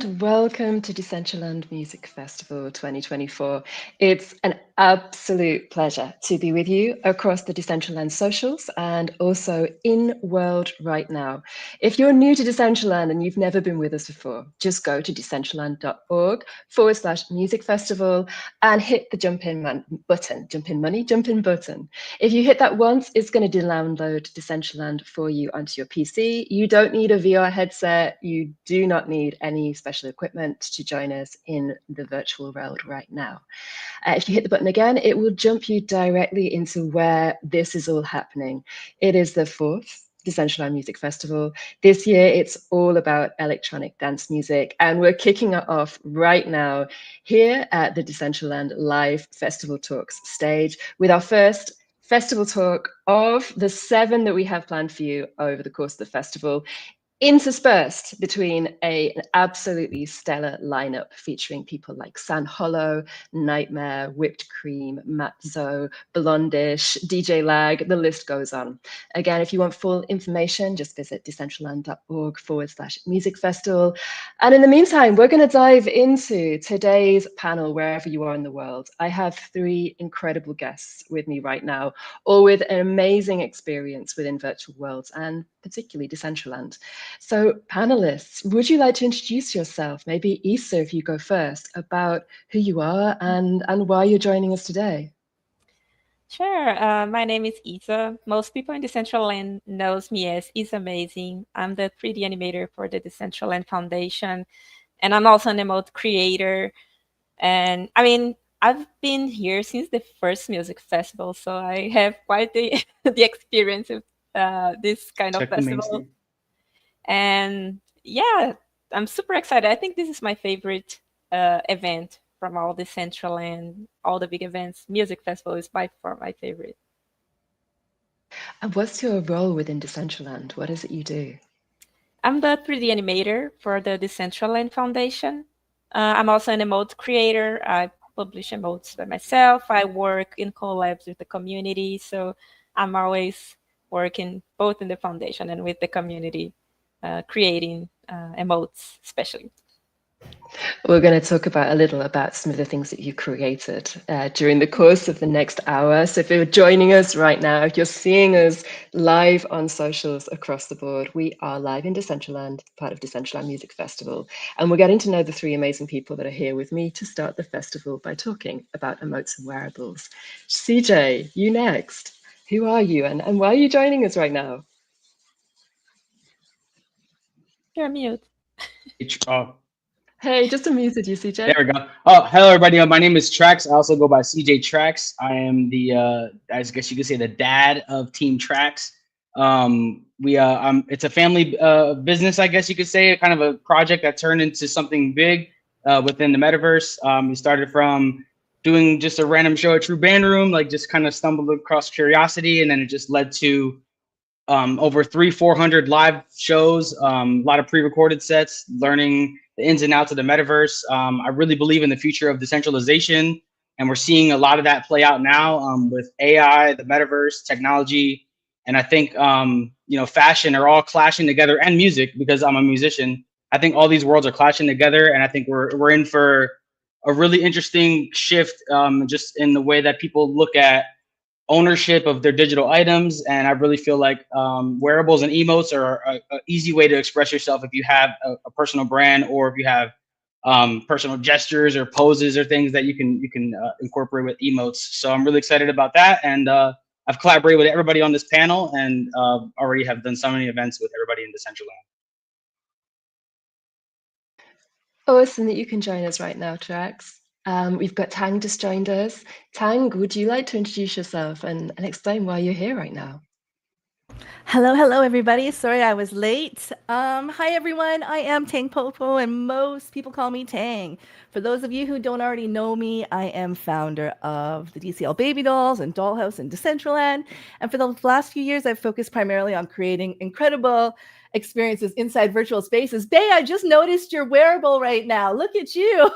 and welcome to Decentraland Music Festival 2024. It's an absolute pleasure to be with you across the Decentraland socials and also in world right now. If you're new to Decentraland and you've never been with us before, just go to decentraland.org/music festival and hit the jump in button. If you hit that once, it's going to download Decentraland for you onto your PC. You don't need a VR headset. You do not need any special equipment to join us in the virtual world right now. If you hit the button again, it will jump you directly into where this is all happening. It is the 4th Decentraland Music Festival. This year, it's all about electronic dance music, and we're kicking it off right now here at the Decentraland Live Festival Talks stage with our first festival talk of the 7 that we have planned for you over the course of the festival, interspersed between an absolutely stellar lineup featuring people like San Holo, Nightmare, Whipped Cream, Matt Zoe, Blondish, DJ Lag, the list goes on. Again, if you want full information, just visit decentraland.org/music festival. And in the meantime, we're going to dive into today's panel wherever you are in the world. I have 3 incredible guests with me right now, all with an amazing experience within virtual worlds and particularly Decentraland. So panelists, would you like to introduce yourself? Maybe Isa, if you go first, about who you are and why you're joining us today. Sure. My name is Isa. Most people in Decentraland knows me as ISAmazing. I'm the 3D animator for the Decentraland Foundation, and I'm also an emote creator. And I mean, I've been here since the first music festival, so I have quite the the experience of this kind of festival. And yeah, I'm super excited. I think this is my favorite event from all the Decentraland, all the big events. Music festival is by far my favorite. And what's your role within Decentraland? What is it you do? I'm the 3D animator for the Decentraland Foundation. I'm also an emote creator. I publish emotes by myself. I work in collabs with the community. So I'm always working both in the foundation and with the community, creating emotes, especially. We're going to talk a little about some of the things that you created during the course of the next hour. So if you're joining us right now, if you're seeing us live on socials across the board, we are live in Decentraland, part of Decentraland Music Festival. And we're getting to know the 3 amazing people that are here with me to start the festival by talking about Emotes Wearables. CJ, you next. Who are you and why are you joining us right now? You're mute. Hey, just unmuted you, CJ. There we go. Oh, hello, everybody. My name is Trax. I also go by CJ Trax. I am the, I guess you could say, the dad of Team Trax. It's a family business, I guess you could say, kind of a project that turned into something big within the metaverse. We started from doing just a random show at True Band Room, like just kind of stumbled across curiosity, and then it just led to over 300-400 live shows, a lot of pre-recorded sets, learning the ins and outs of the metaverse. I really believe in the future of decentralization, and we're seeing a lot of that play out now with AI, the metaverse, technology, and I think fashion are all clashing together, and music, because I'm a musician. I think all these worlds are clashing together, and I think we're in for a really interesting shift, just in the way that people look at ownership of their digital items. And I really feel like wearables and emotes are an easy way to express yourself if you have a personal brand, or if you have personal gestures or poses or things that you can incorporate with emotes. So I'm really excited about that, and I've collaborated with everybody on this panel, and already have done so many events with everybody in Decentraland. Awesome that you can join us right now, Trax. We've got Tang just joined us. Tang, would you like to introduce yourself and explain why you're here right now? Hello, everybody. Sorry I was late. Hi, everyone. I am Tangpoko, and most people call me Tang. For those of you who don't already know me, I am founder of the DCL Babydolls and Dollhouse and Decentraland. And for the last few years, I've focused primarily on creating incredible experiences inside virtual spaces. Bay, I just noticed your wearable right now. Look at you.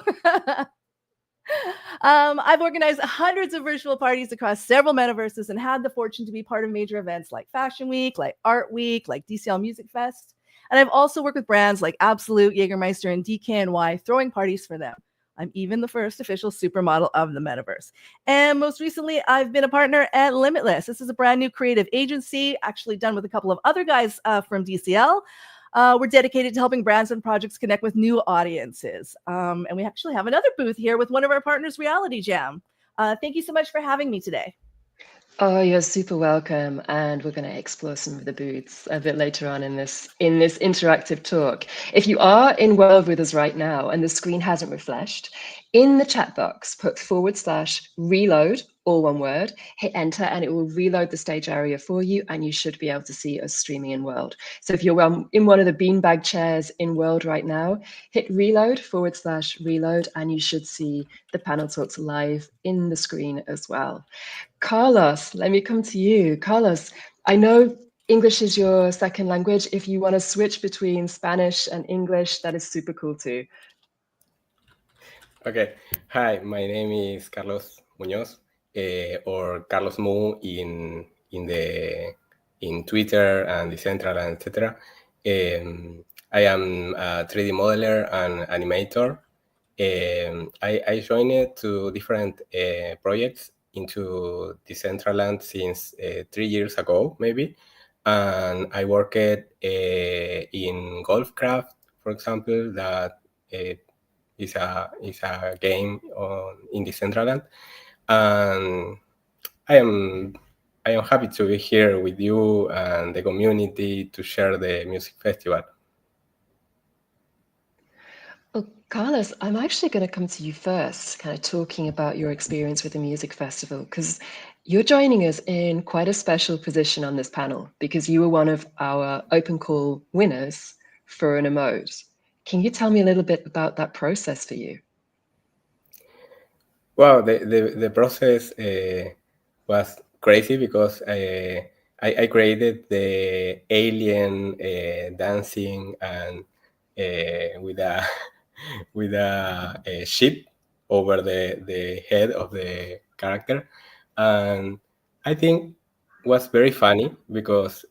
I've organized hundreds of virtual parties across several metaverses and had the fortune to be part of major events like Fashion Week, like Art Week, like DCL Music Fest. And I've also worked with brands like Absolute, Jägermeister, and DKNY, throwing parties for them. I'm even the first official supermodel of the metaverse. And most recently, I've been a partner at Limitless. This is a brand new creative agency, actually done with a couple of other guys from DCL. We're dedicated to helping brands and projects connect with new audiences. And we actually have another booth here with one of our partners, Reality Jam. Thank you so much for having me today. Oh, you're super welcome. And we're going to explore some of the booths a bit later on in this interactive talk. If you are in World with us right now and the screen hasn't refreshed, in the chat box, put /reload, all one word, hit enter, and it will reload the stage area for you, and you should be able to see us streaming in World. So if you're in one of the beanbag chairs in World right now, hit reload, /reload, and you should see the panel talks live in the screen as well. Carlos, let me come to you. Carlos, I know English is your second language. If you want to switch between Spanish and English, that is super cool too. Okay. Hi, my name is Carlos Muñoz, or carlosmu in Twitter and Decentraland, etc. I am a 3D modeler and animator. I joined to different projects into Decentraland since 3 years ago, maybe. And I worked in Golfcraft, for example, that is a game in Decentraland. And I am happy to be here with you and the community to share the music festival. Well, Carlos, I'm actually going to come to you first, kind of talking about your experience with the music festival, because you're joining us in quite a special position on this panel because you were one of our open call winners for an emote. Can you tell me a little bit about that process for you? Well, the process was crazy because I created the alien dancing and with a ship over the head of the character, and I think was very funny because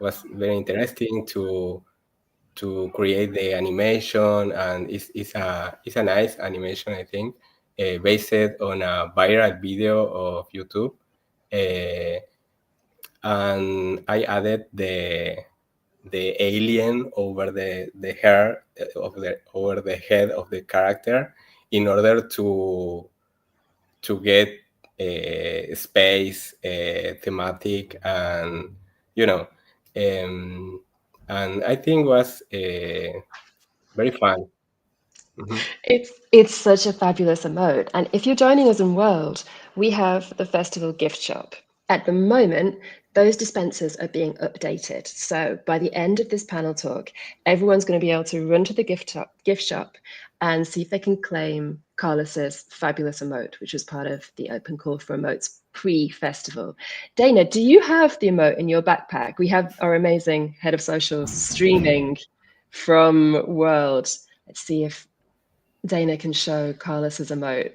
was very interesting to create the animation, and it's a nice animation, I think, based on a viral video of YouTube, and I added the alien over the hair over the head of the character in order to get space thematic, and and I think was very fun. Mm-hmm. It's such a fabulous emote. And if you're joining us in World, we have the festival gift shop. At the moment, those dispensers are being updated. So by the end of this panel talk, everyone's going to be able to run to the gift shop and see if they can claim Carlos's fabulous emote, which was part of the open call for emotes pre-festival. Dana, do you have the emote in your backpack? We have our amazing head of socials streaming from World. Let's see if Dana can show Carlos's emote.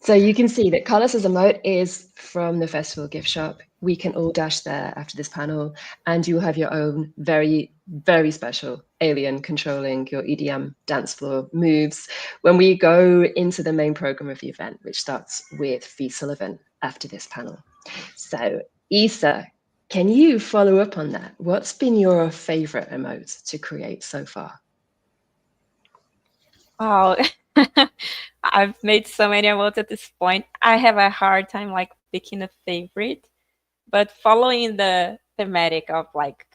So you can see that Carlos's emote is from the festival gift shop. We can all dash there after this panel, and you'll have your own very, very special alien controlling your EDM dance floor moves when we go into the main program of the event, which starts with Fee Sullivan after this panel. So Isa, can you follow up on that? What's been your favorite emote to create so far? Oh, I've made so many emotes at this point. I have a hard time like picking a favorite, but following the thematic of like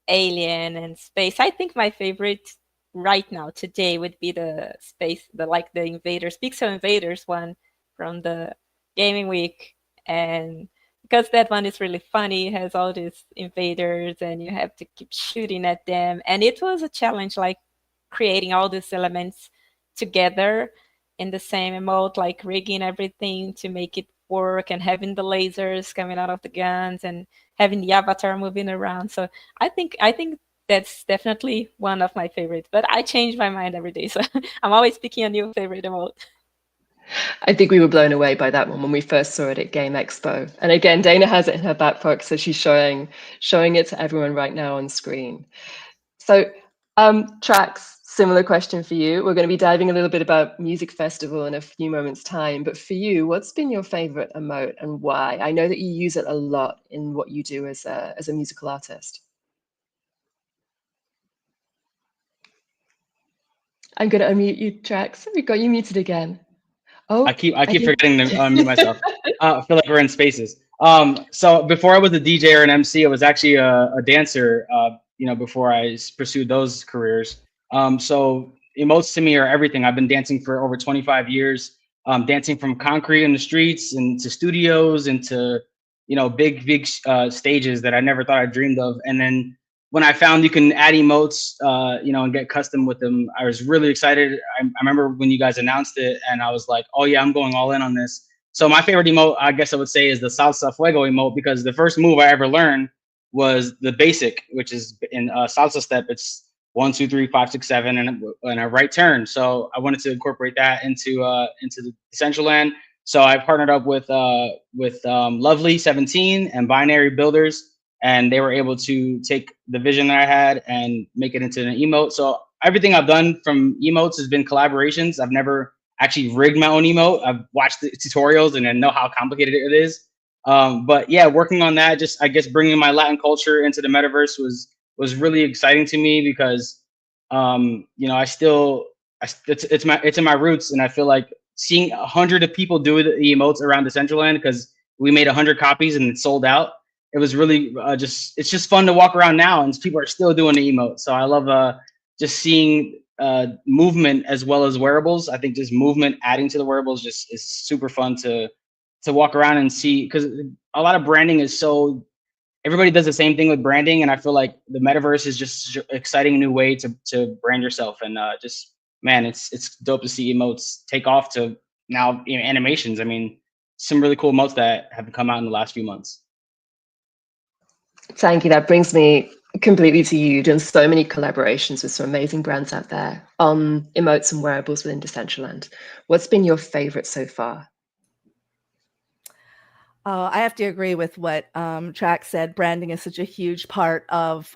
alien and space, I think my favorite right now today would be the space, the Invaders, Pixel Invaders one from the Gaming Week. And because that one is really funny, it has all these invaders and you have to keep shooting at them. And it was a challenge, like creating all these elements together in the same emote, like rigging everything to make it work and having the lasers coming out of the guns and having the avatar moving around. So I think that's definitely one of my favorites, but I change my mind every day. So I'm always picking a new favorite emote. I think we were blown away by that one when we first saw it at Game Expo. And again, Dana has it in her back pocket, so she's showing it to everyone right now on screen. So Trax, similar question for you. We're going to be diving a little bit about Music Festival in a few moments' time. But for you, what's been your favorite emote and why? I know that you use it a lot in what you do as a musical artist. I'm going to unmute you, Trax. We got you muted again. Oh, I keep forgetting to unmute myself. I feel like we're in spaces. So before I was a DJ or an MC, I was actually a dancer. Before I pursued those careers. So emotes to me are everything. I've been dancing for over 25 years. Dancing from concrete in the streets into studios into big stages that I never thought I dreamed of. And then when I found you can add emotes, and get custom with them, I was really excited. I remember when you guys announced it, and I was like, "Oh yeah, I'm going all in on this." So my favorite emote, I guess I would say, is the Salsa Fuego emote, because the first move I ever learned was the basic, which is in salsa step. It's 1, 2, 3, 5, 6, 7, and a right turn. So I wanted to incorporate that into the Decentraland. So I partnered up with Lovely 17 and Binary Builders. And they were able to take the vision that I had and make it into an emote. So everything I've done from emotes has been collaborations. I've never actually rigged my own emote. I've watched the tutorials and I know how complicated it is. But yeah, working on that, just I guess bringing my Latin culture into the metaverse was really exciting to me because it's in my roots, and I feel like seeing 100 of people do the emotes around Decentraland, because we made 100 copies and it sold out. It was really it's just fun to walk around now, and people are still doing the emote. So I love just seeing movement as well as wearables. I think just movement adding to the wearables just is super fun to walk around and see, because a lot of branding is everybody does the same thing with branding, and I feel like the metaverse is just an exciting new way to brand yourself. And man, it's dope to see emotes take off to now animations. I mean, some really cool emotes that have come out in the last few months. Thank you. That brings me completely to you. You've done so many collaborations with some amazing brands out there on emotes and wearables within Decentraland. What's been your favorite so far? I have to agree with what Trax said. Branding is such a huge part of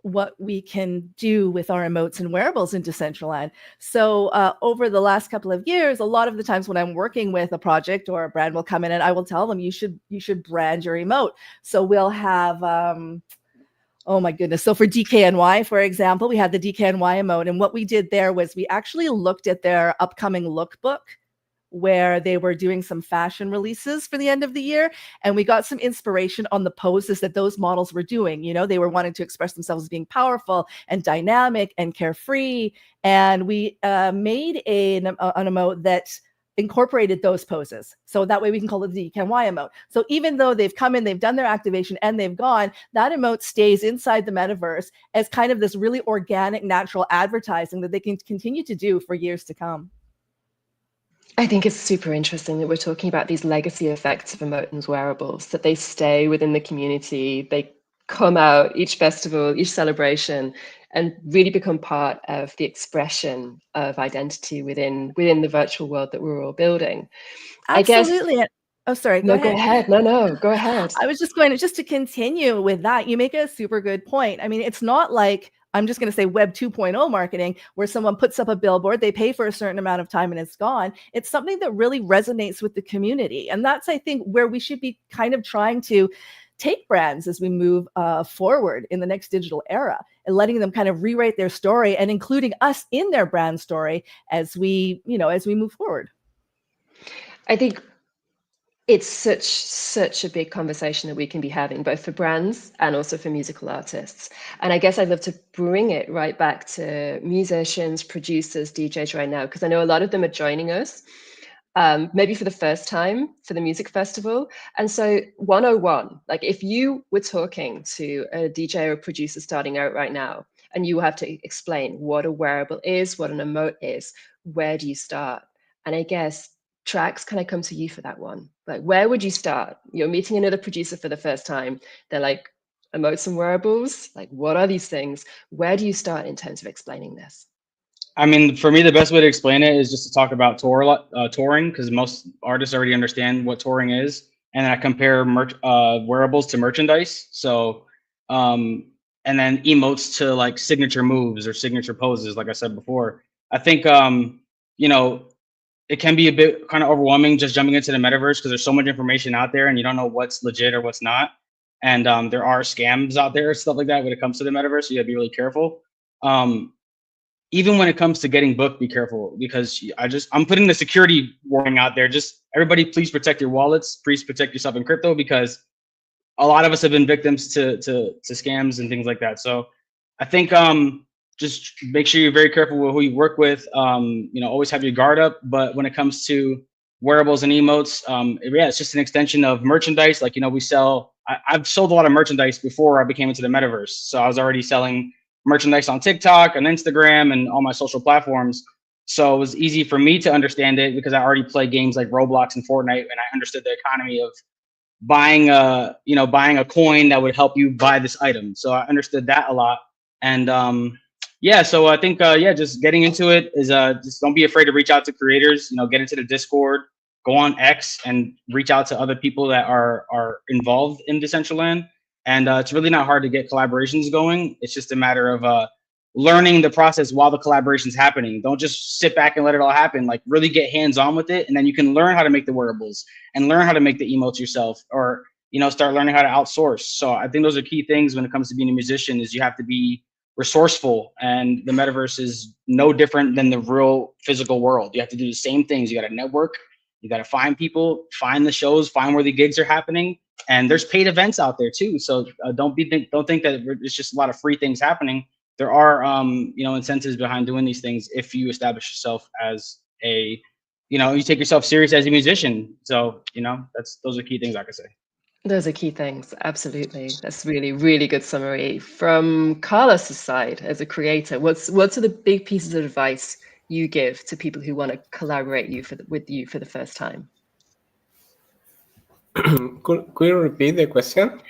what we can do with our emotes and wearables in Decentraland. So over the last couple of years, a lot of the times when I'm working with a project or a brand will come in and I will tell them, you should brand your emote. So we'll have, oh my goodness. So for DKNY, for example, we had the DKNY emote. And what we did there was we actually looked at their upcoming lookbook, where they were doing some fashion releases for the end of the year. And we got some inspiration on the poses that those models were doing. They were wanting to express themselves as being powerful and dynamic and carefree. And we made an emote that incorporated those poses. So that way we can call it the DKNY emote. So even though they've come in, they've done their activation and they've gone, that emote stays inside the metaverse as kind of this really organic, natural advertising that they can continue to do for years to come. I think it's super interesting that we're talking about these legacy effects of emotes wearables, that they stay within the community, they come out each festival, each celebration, and really become part of the expression of identity within the virtual world that we're all building. Absolutely. I guess, oh, sorry. Go ahead. No, go ahead. I was just going to continue with that. You make a super good point. I mean, it's not like, I'm just going to say Web 2.0 marketing, where someone puts up a billboard, they pay for a certain amount of time and it's gone. It's something that really resonates with the community. And that's, I think, where we should be kind of trying to take brands as we move forward in the next digital era, and letting them kind of rewrite their story and including us in their brand story as we move forward. I think it's such a big conversation that we can be having, both for brands and also for musical artists. And I guess I'd love to bring it right back to musicians, producers, DJs right now, because I know a lot of them are joining us, maybe for the first time for the music festival. And so 101, like if you were talking to a DJ or a producer starting out right now, and you have to explain what a wearable is, what an emote is, where do you start? And I guess, Trax, can I come to you for that one? Like, where would you start? You're meeting another producer for the first time. They're like, emotes and wearables? Like, what are these things? Where do you start in terms of explaining this? I mean, for me, the best way to explain it is just to talk about touring, because most artists already understand what touring is, and then I compare wearables to merchandise. So, and then emotes to like signature moves or signature poses. Like I said before, I think you know, it can be a bit kind of overwhelming just jumping into the metaverse because there's so much information out there and you don't know what's legit or what's not. And there are scams out there, stuff like that when it comes to the metaverse. So you gotta be really careful. Even when it comes to getting booked, be careful because I'm putting the security warning out there. Just everybody, please protect your wallets. Please protect yourself in crypto because a lot of us have been victims to scams and things like that. So I think just make sure you're very careful with who you work with. Always have your guard up. But when it comes to wearables and emotes, yeah, it's just an extension of merchandise. Like, we sell, I've sold a lot of merchandise before I became into the metaverse. So I was already selling merchandise on TikTok and Instagram and all my social platforms. So it was easy for me to understand it because I already play games like Roblox and Fortnite, and I understood the economy of buying a coin that would help you buy this item. So I understood that a lot. And yeah, so I think just getting into it is just don't be afraid to reach out to creators. Get into the Discord, go on X, and reach out to other people that are involved in Decentraland. And it's really not hard to get collaborations going. It's just a matter of learning the process while the collaboration's happening. Don't just sit back and let it all happen. Like, really get hands-on with it, and then you can learn how to make the wearables and learn how to make the emotes yourself, or start learning how to outsource. So I think those are key things when it comes to being a musician. Is you have to be resourceful, and the metaverse is no different than the real physical world. You have to do the same things. You got to network, you got to find people, find the shows, find where the gigs are happening, and there's paid events out there too. So don't think that it's just a lot of free things happening. There are incentives behind doing these things if you establish yourself as a you take yourself serious as a musician. So those are key things I could say. Those are key things. Absolutely. That's really, really good summary. From Carlos's side as a creator, what are the big pieces of advice you give to people who want to collaborate with you for the first time? Could you repeat the question?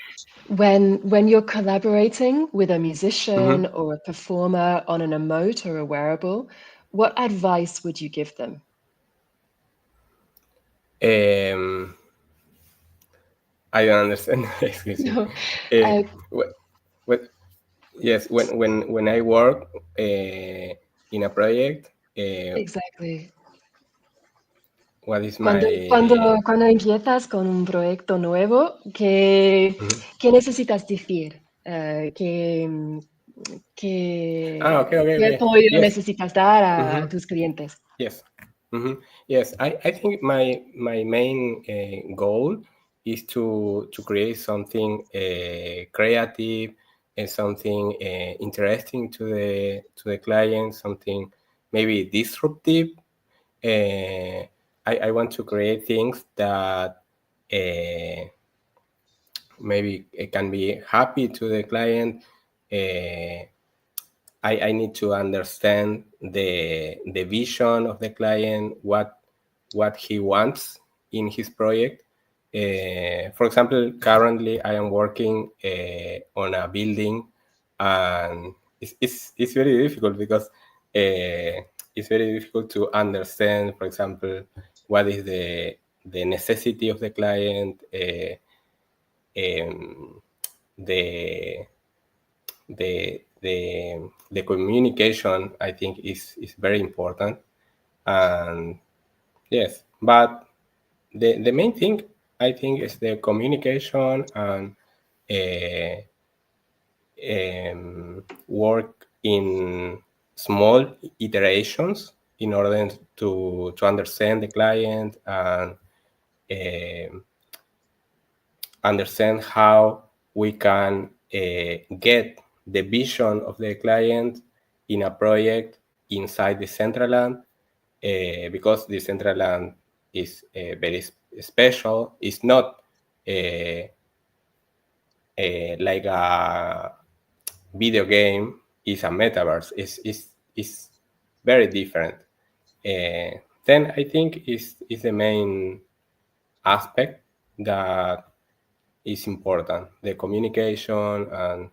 When you're collaborating with a musician or a performer on an emote or a wearable, what advice would you give them? I don't understand. Excuse me. No, Yes, when I work in a project, exactly. what is Cuando empiezas con un proyecto nuevo, ¿qué necesitas decir? ¿Qué okay. apoyo Yes. necesitas dar a tus clientes? Yes. Yes, I think my main goal is to create something creative and something interesting to the client, something maybe disruptive. I want to create things that maybe it can be happy to the client. I need to understand the vision of the client, what he wants in his project. For example, currently I am working on a building, and it's very difficult because it's very difficult to understand, for example, what is the necessity of the client, the communication. I think is very important, and yes, but the main thing I think is the communication and work in small iterations in order to understand the client and understand how we can get the vision of the client in a project inside Decentraland, because Decentraland is very special. It's not like a video game. It's a metaverse. It's very different. Then I think is the main aspect that is important, the communication, and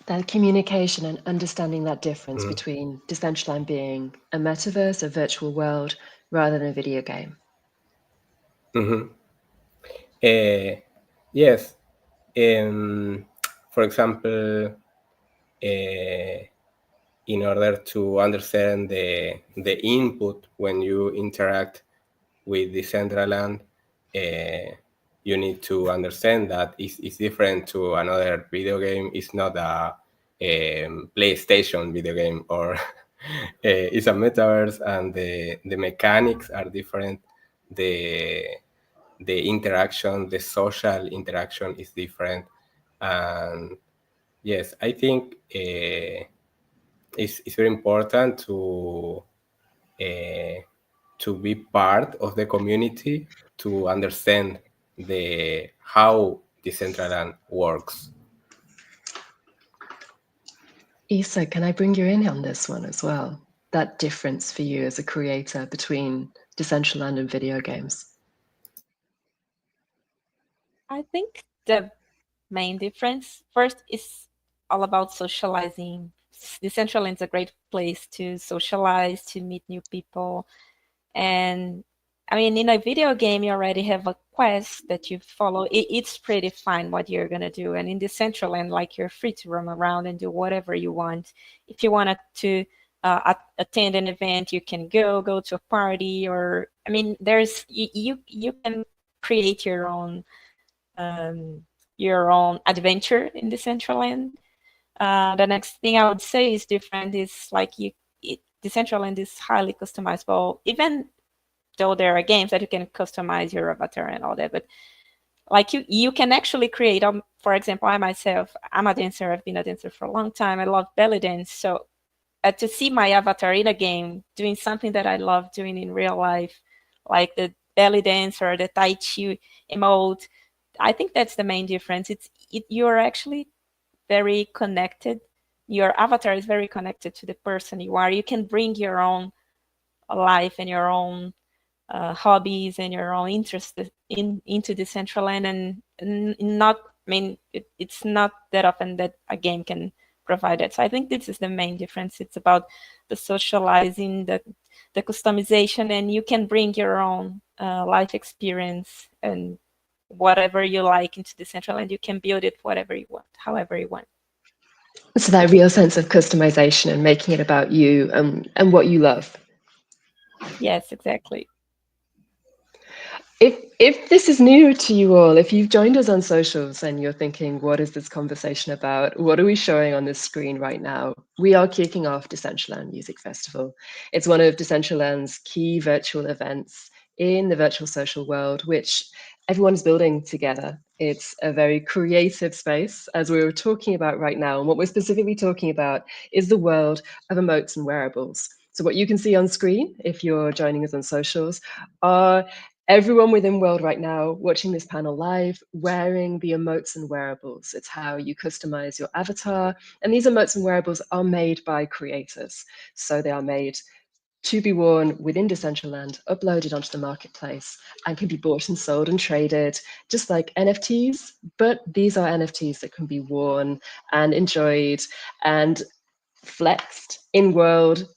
That communication and understanding that difference between Decentraland being a metaverse, a virtual world, rather than a video game. Yes. For example, in order to understand the input when you interact with Decentraland, you need to understand that it's different to another video game. It's not a PlayStation video game, or it's a metaverse, and the mechanics are different. The interaction, the social interaction is different. And yes, I think it's very important to be part of the community, to understand how Decentraland works. Isa, can I bring you in on this one as well? That difference for you as a creator between Decentraland and video games. I think the main difference first is all about socializing. Decentraland is a great place to socialize, to meet new people. And I mean, in a video game, you already have a quest that you follow. It's pretty fine what you're going to do. And in Decentraland, like, you're free to roam around and do whatever you want. If you wanted to attend an event, you can go to a party, or, I mean, there's you can create your own adventure in Decentraland. The next thing I would say is different is, like, Decentraland is highly customizable, even though there are games that you can customize your avatar and all that. But like, you can actually create, for example, I'm a dancer. I've been a dancer for a long time. I love belly dance. So to see my avatar in a game doing something that I love doing in real life, like the belly dance or the Tai Chi emote, I think that's the main difference. You're actually very connected. Your avatar is very connected to the person you are. You can bring your own life and your own hobbies and your own interests into Decentraland, and not, I mean, it's not that often that a game can provide it. So I think this is the main difference. It's about the socializing, the customization, and you can bring your own life experience and whatever you like into Decentraland. You can build it whatever you want, however you want. So that real sense of customization and making it about you and what you love. Yes, exactly. If this is new to you all, if you've joined us on socials and you're thinking, what is this conversation about? What are we showing on this screen right now? We are kicking off Decentraland Music Festival. It's one of Decentraland's key virtual events in the virtual social world, which everyone's building together. It's a very creative space, as we were talking about right now. And what we're specifically talking about is the world of emotes and wearables. So what you can see on screen, if you're joining us on socials, are everyone within World right now watching this panel live wearing the emotes and wearables. It's how you customize your avatar. And these emotes and wearables are made by creators. So they are made to be worn within Decentraland, uploaded onto the marketplace, and can be bought and sold and traded, just like NFTs. But these are NFTs that can be worn and enjoyed and flexed in world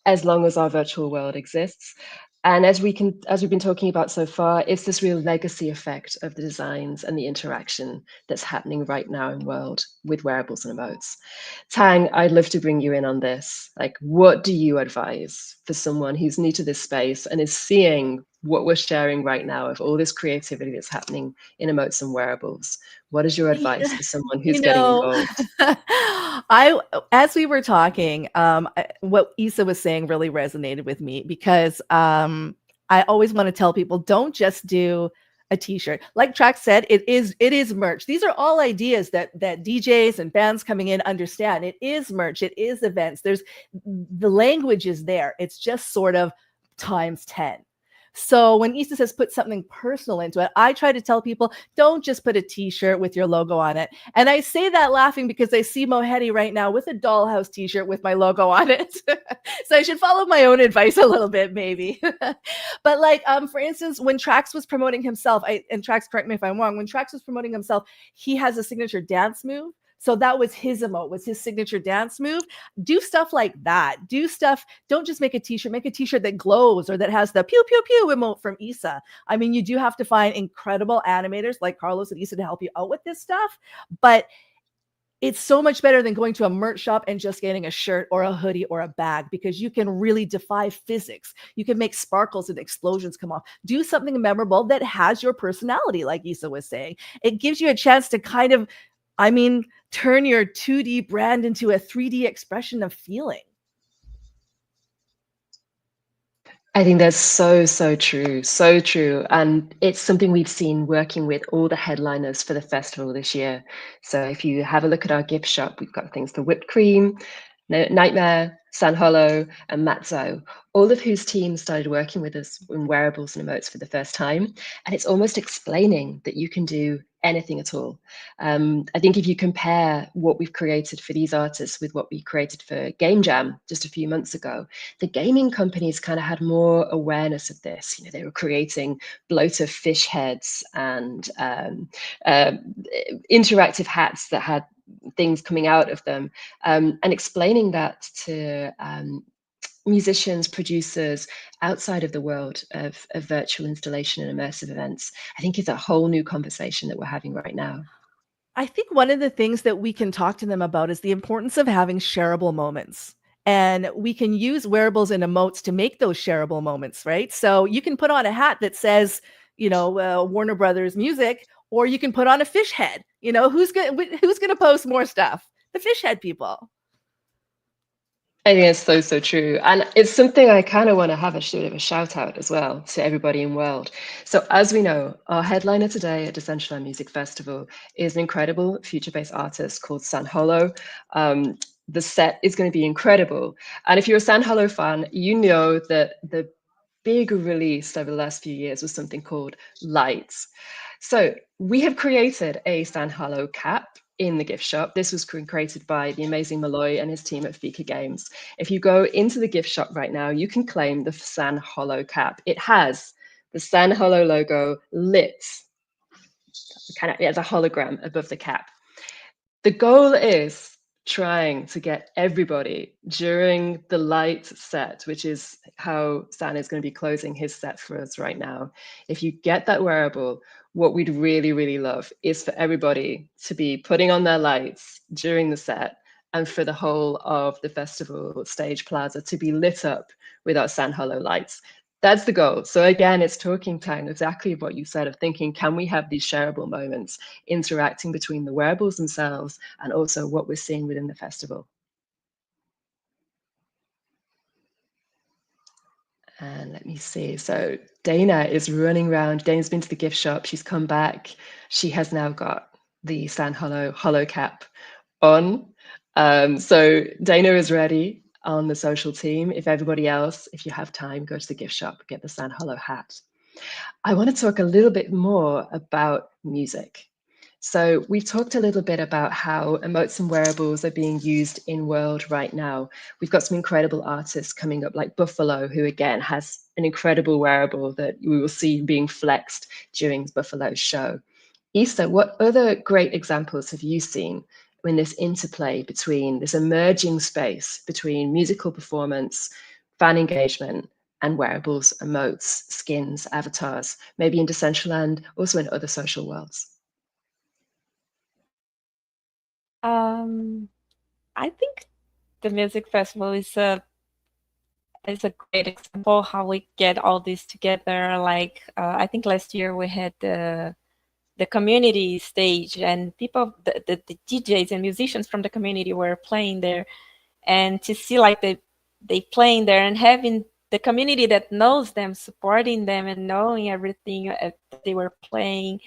as long as our virtual world exists. And as we've been talking about so far, it's this real legacy effect of the designs and the interaction that's happening right now in world with wearables and emotes. Tang, I'd love to bring you in on this. Like, what do you advise for someone who's new to this space and is seeing what we're sharing right now of all this creativity that's happening in emotes and wearables? What is your advice for someone who's getting involved? As we were talking, what Isa was saying really resonated with me, because I always want to tell people, don't just do a t-shirt. Like Trax said, it is merch. These are all ideas that DJs and bands coming in understand. It is merch. It is events. The language is there. It's just sort of times 10. So when Isa says put something personal into it, I try to tell people, don't just put a t-shirt with your logo on it. And I say that laughing because I see Mohedi right now with a Dollhouse t-shirt with my logo on it. So I should follow my own advice a little bit, maybe. But like, for instance, when Trax was promoting himself, and Trax, correct me if I'm wrong, when Trax was promoting himself, he has a signature dance move. So that was his emote, was his signature dance move. Do stuff like that. Do stuff. Don't just make a t-shirt. Make a t-shirt that glows or that has the pew, pew, pew emote from Isa. I mean, you do have to find incredible animators like Carlos and Isa to help you out with this stuff. But it's so much better than going to a merch shop and just getting a shirt or a hoodie or a bag, because you can really defy physics. You can make sparkles and explosions come off. Do something memorable that has your personality, like Isa was saying. It gives you a chance to kind of, I mean, turn your 2D brand into a 3D expression of feeling. I think that's so true, so true. And it's something we've seen working with all the headliners for the festival this year. So if you have a look at our gift shop, we've got things for Whipped Cream, Nightmare, San Holo, and Matzo, all of whose teams started working with us in wearables and emotes for the first time. And it's almost explaining that you can do anything at all. I think if you compare what we've created for these artists with what we created for Game Jam just a few months ago, the gaming companies kind of had more awareness of this. You know, they were creating bloater fish heads and interactive hats that had things coming out of them, and explaining that to musicians, producers outside of the world of virtual installation and immersive events, I think is a whole new conversation that we're having right now. I think one of the things that we can talk to them about is the importance of having shareable moments. And we can use wearables and emotes to make those shareable moments, right? So you can put on a hat that says, you know, Warner Brothers music, or you can put on a fish head. You know, who's gonna post more stuff? The fish head people. I think it's so true. And it's something I kind of want to have a bit of a shout out as well to everybody in world. So as we know, our headliner today at Decentraland Music Festival is an incredible future-based artist called San Holo. The set is going to be incredible. And if you're a San Holo fan, you know that the big release over the last few years was something called Lights. So we have created a San Holo cap in the gift shop. This was created by the amazing Malloy and his team at Fika Games. If you go into the gift shop right now, you can claim the San Holo cap. It has the San Holo logo lit, kind of as a hologram above the cap. The goal is trying to get everybody during the light set, which is how San is going to be closing his set for us right now. If you get that wearable, what we'd really love is for everybody to be putting on their lights during the set, and for the whole of the festival stage plaza to be lit up with our San Holo lights. That's the goal. So again, it's talking time, exactly what you said, of thinking, can we have these shareable moments interacting between the wearables themselves and also what we're seeing within the festival. And let me see. So Dana is running around. Dana's been to the gift shop. She's come back. She has now got the San Holo cap on. So Dana is ready on the social team. If everybody else, if you have time, go to the gift shop, get the San Holo hat. I want to talk a little bit more about music. So we've talked a little bit about how emotes and wearables are being used in world right now. We've got some incredible artists coming up like Buffalo, who again has an incredible wearable that we will see being flexed during Buffalo's show. Isa, what other great examples have you seen in this interplay between this emerging space between musical performance, fan engagement, and wearables, emotes, skins, avatars, maybe in Decentraland, also in other social worlds? I think the music festival is a great example how we get all this together. Like I think last year we had the community stage, and people, the DJs and musicians from the community were playing there, and to see like they playing there and having the community that knows them supporting them and knowing everything they were playing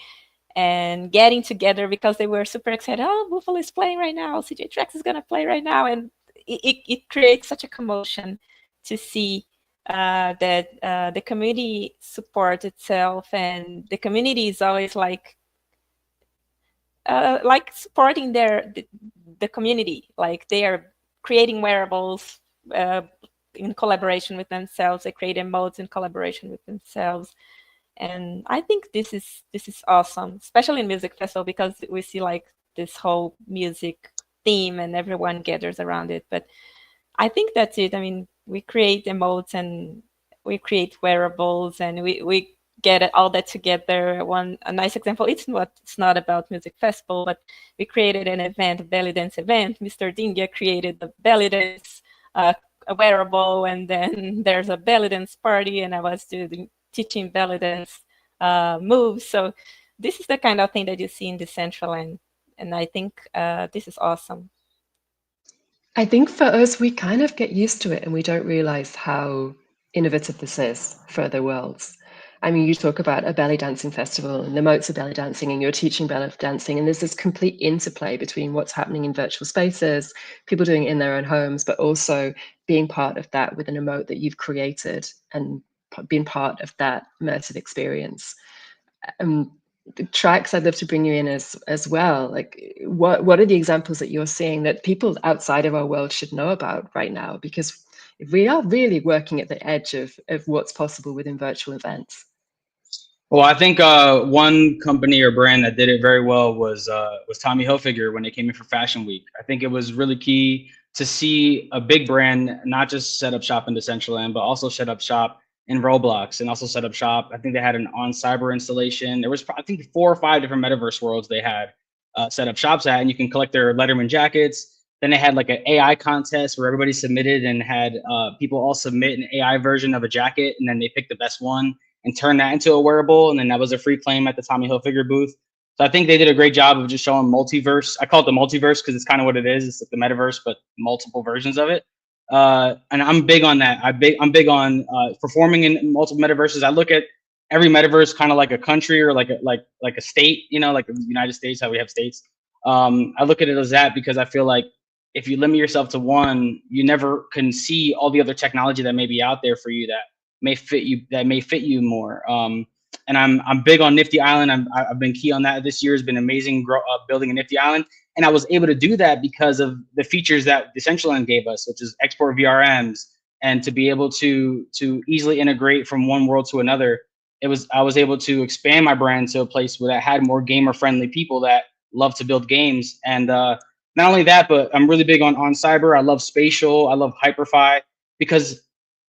and getting together because they were super excited. Oh, Buffalo is playing right now. CJ Trax is gonna play right now, and it creates such a commotion to see that the community supports itself, and the community is always like supporting the community. Like they are creating wearables in collaboration with themselves. They create emotes in collaboration with themselves. And I think this is awesome, especially in music festival, because we see like this whole music theme and everyone gathers around it. But I think that's it. I mean, we create emotes and we create wearables and we get all that together. A nice example, it's not about music festival, but we created an event, a belly dance event. Mr. Dingia created the belly dance a wearable, and then there's a belly dance party, and I was teaching belly dance moves. So this is the kind of thing that you see in Decentraland, and I think this is awesome. I think for us, we kind of get used to it and we don't realize how innovative this is for other worlds. I mean, you talk about a belly dancing festival and the Emotes are belly dancing and you're teaching belly dancing, and there's this complete interplay between what's happening in virtual spaces, people doing it in their own homes, but also being part of that with an emote that you've created and being part of that immersive experience. Trax, I'd love to bring you in as well. Like, what are the examples that you're seeing that people outside of our world should know about right now? Because we are really working at the edge of what's possible within virtual events. Well, I think one company or brand that did it very well was Tommy Hilfiger when they came in for Fashion Week. I think it was really key to see a big brand not just set up shop in Decentraland, but also set up shop in Roblox and also set up shop. I think they had an on-cyber installation. There was, I think, 4 or 5 different metaverse worlds they had set up shops at, and you can collect their Letterman jackets. Then they had like an AI contest where everybody submitted and had people all submit an AI version of a jacket, and then they picked the best one and turn that into a wearable. And then that was a free claim at the Tommy Hilfiger booth. So I think they did a great job of just showing multiverse. I call it the multiverse because it's kind of what it is. It's like the metaverse, but multiple versions of it. And I'm big on that. I'm big on performing in multiple metaverses. I look at every metaverse kind of like a country or like a state, you know, like the United States, how we have states. I look at it as that because I feel like if you limit yourself to one, you never can see all the other technology that may be out there for you that may fit you more. And I'm big on Nifty Island. I've been key on that. This year has been amazing building a Nifty Island. And I was able to do that because of the features that Decentraland gave us, which is export VRMs, and to be able to easily integrate from one world to another. I was able to expand my brand to a place where that had more gamer friendly people that love to build games. And not only that, but I'm really big on cyber. I love spatial. I love Hyperfi, because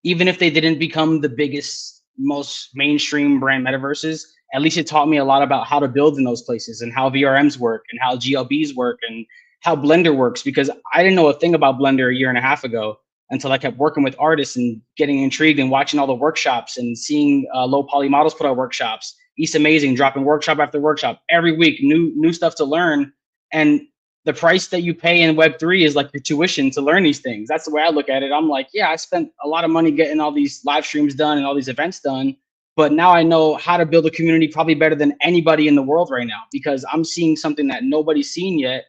even if they didn't become the biggest, most mainstream brand metaverses, at least it taught me a lot about how to build in those places and how VRMs work and how GLBs work and how Blender works, because I didn't know a thing about Blender a year and a half ago until I kept working with artists and getting intrigued and watching all the workshops and seeing low poly models put out workshops. ISAmazing dropping workshop after workshop every week, new stuff to learn. And the price that you pay in Web3 is like your tuition to learn these things. That's the way I look at it. I'm like, yeah, I spent a lot of money getting all these live streams done and all these events done, but now I know how to build a community probably better than anybody in the world right now, because I'm seeing something that nobody's seen yet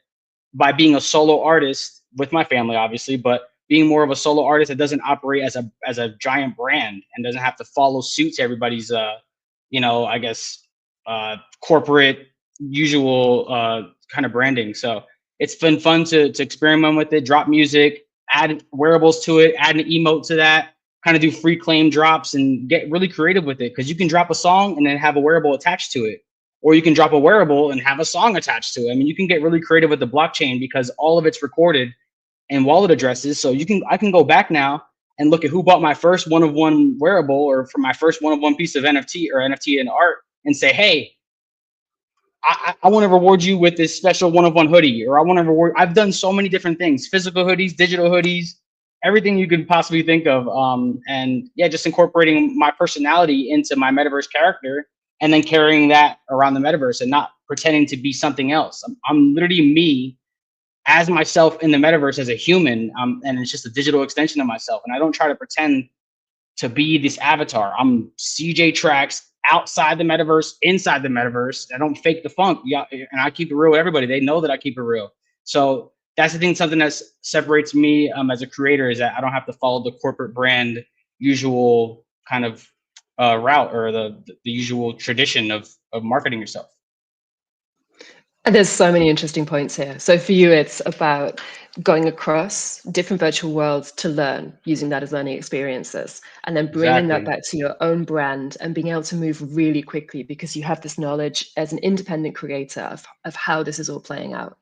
by being a solo artist with my family, obviously, but being more of a solo artist that doesn't operate as a giant brand and doesn't have to follow suit to everybody's, I guess, corporate usual kind of branding. So it's been fun to experiment with it, drop music, add wearables to it, add an emote to that, kind of do free claim drops and get really creative with it. Because you can drop a song and then have a wearable attached to it. Or you can drop a wearable and have a song attached to it. I mean, you can get really creative with the blockchain because all of it's recorded in wallet addresses. So I can go back now and look at who bought my first one-of-one wearable or for my first one-of-one piece of NFT or NFT and art and say, hey, I want to reward you with this special one-of-one hoodie, or I want to reward. I've done so many different things: physical hoodies, digital hoodies, everything you could possibly think of. And yeah, just incorporating my personality into my metaverse character, and then carrying that around the metaverse and not pretending to be something else. I'm literally me as myself in the metaverse as a human, and it's just a digital extension of myself. And I don't try to pretend to be this avatar. I'm CJ Trax outside the metaverse, inside the metaverse. I don't fake the funk. Yeah, and I keep it real with everybody. They know that I keep it real. So that's the thing. Something that separates me as a creator is that I don't have to follow the corporate brand usual kind of route or the usual tradition of marketing yourself. And there's so many interesting points here. So for you, it's about going across different virtual worlds to learn, using that as learning experiences, and then bringing that back to your own brand and being able to move really quickly because you have this knowledge as an independent creator of how this is all playing out.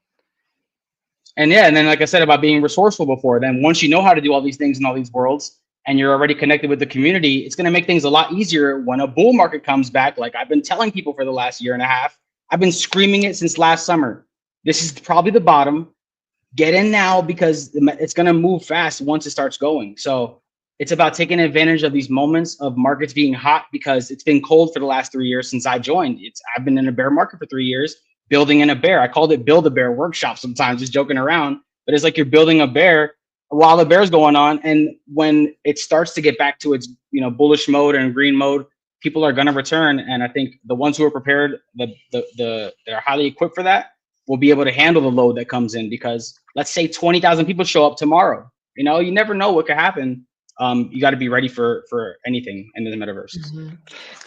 And yeah, and then like I said about being resourceful before, then once you know how to do all these things in all these worlds and you're already connected with the community, it's going to make things a lot easier when a bull market comes back. Like I've been telling people for the last year and a half, I've been screaming it since last summer. This is probably the bottom. Get in now because it's going to move fast once it starts going. So it's about taking advantage of these moments of markets being hot because it's been cold for the last 3 years since I joined. I've been in a bear market for 3 years, building in a bear. I called it Build a Bear workshop sometimes, just joking around, but it's like you're building a bear while the bear's going on. And when it starts to get back to its, bullish mode and green mode, people are going to return. And I think the ones who are prepared, they're highly equipped for that, will be able to handle the load that comes in, because let's say 20,000 people show up tomorrow. You never know what could happen. You got to be ready for anything in the metaverse. Mm-hmm.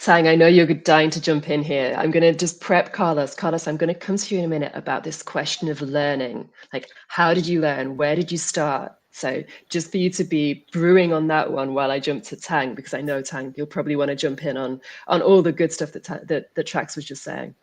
Tang, I know you're dying to jump in here. I'm going to just prep Carlos. Carlos, I'm going to come to you in a minute about this question of learning. Like, how did you learn? Where did you start? So just for you to be brewing on that one while I jump to Tang, because I know, Tang, you'll probably want to jump in on all the good stuff that Trax was just saying.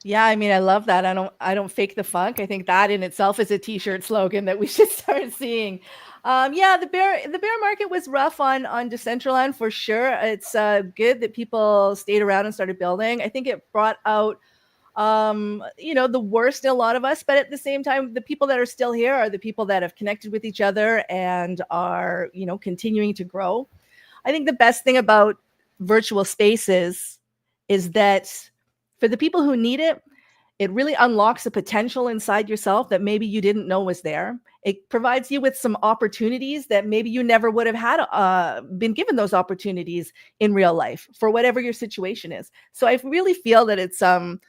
Yeah, I mean, I love that. I don't fake the funk. I think that in itself is a t-shirt slogan that we should start seeing. Yeah, the bear market was rough on Decentraland for sure. It's good that people stayed around and started building. I think it brought out the worst in a lot of us, but at the same time, the people that are still here are the people that have connected with each other and are, continuing to grow. I think the best thing about virtual spaces is that for the people who need it, it really unlocks a potential inside yourself that maybe you didn't know was there. It provides you with some opportunities that maybe you never would have had been given those opportunities in real life for whatever your situation is. So I really feel that it's a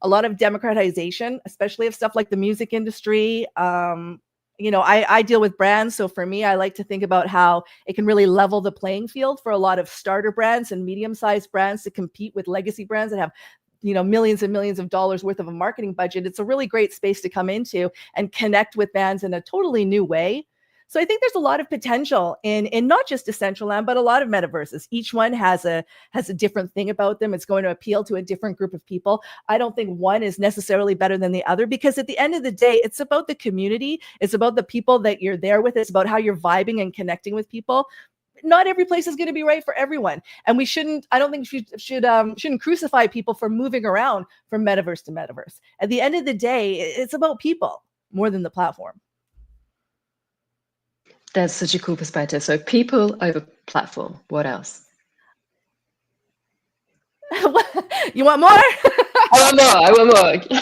lot of democratization, especially of stuff like the music industry. I deal with brands. So for me, I like to think about how it can really level the playing field for a lot of starter brands and medium-sized brands to compete with legacy brands that have millions and millions of dollars worth of a marketing budget. It's a really great space to come into and connect with bands in a totally new way. So I think there's a lot of potential in not just Decentraland, but a lot of metaverses. Each one has a different thing about them. It's going to appeal to a different group of people. I don't think one is necessarily better than the other, because at the end of the day, it's about the community. It's about the people that you're there with. It's about how you're vibing and connecting with people. Not every place is going to be right for everyone. And I don't think shouldn't crucify people for moving around from metaverse to metaverse. At the end of the day, it's about people more than the platform. That's such a cool perspective. So people over platform. What else? You want more? I want more.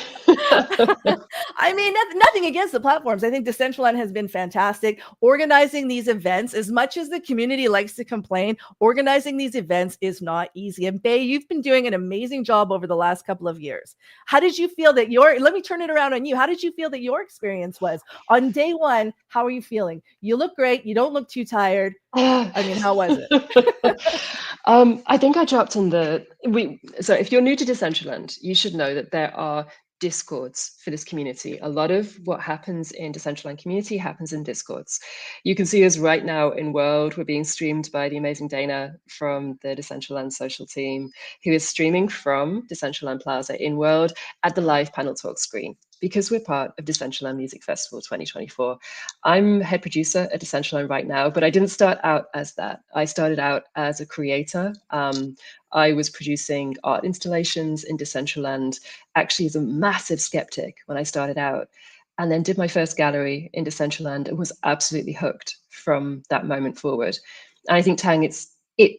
I mean, nothing against the platforms. I think Decentraland has been fantastic. Organizing these events, as much as the community likes to complain, organizing these events is not easy. And Bay, you've been doing an amazing job over the last couple of years. How did you feel that let me turn it around on you. How did you feel that your experience was? On day one, how are you feeling? You look great. You don't look too tired. I mean, how was it? I think I dropped in so if you're new to Decentraland, you should know that there are discords for this community. A lot of what happens in Decentraland community happens in discords. You can see us right now in World. We're being streamed by the amazing Dana from the Decentraland social team, who is streaming from Decentraland Plaza in World at the live panel talk screen, because we're part of Decentraland Music Festival 2024. I'm head producer at Decentraland right now, but I didn't start out as that. I started out as a creator. I was producing art installations in Decentraland, actually as a massive skeptic when I started out, and then did my first gallery in Decentraland and was absolutely hooked from that moment forward. And I think, Tang,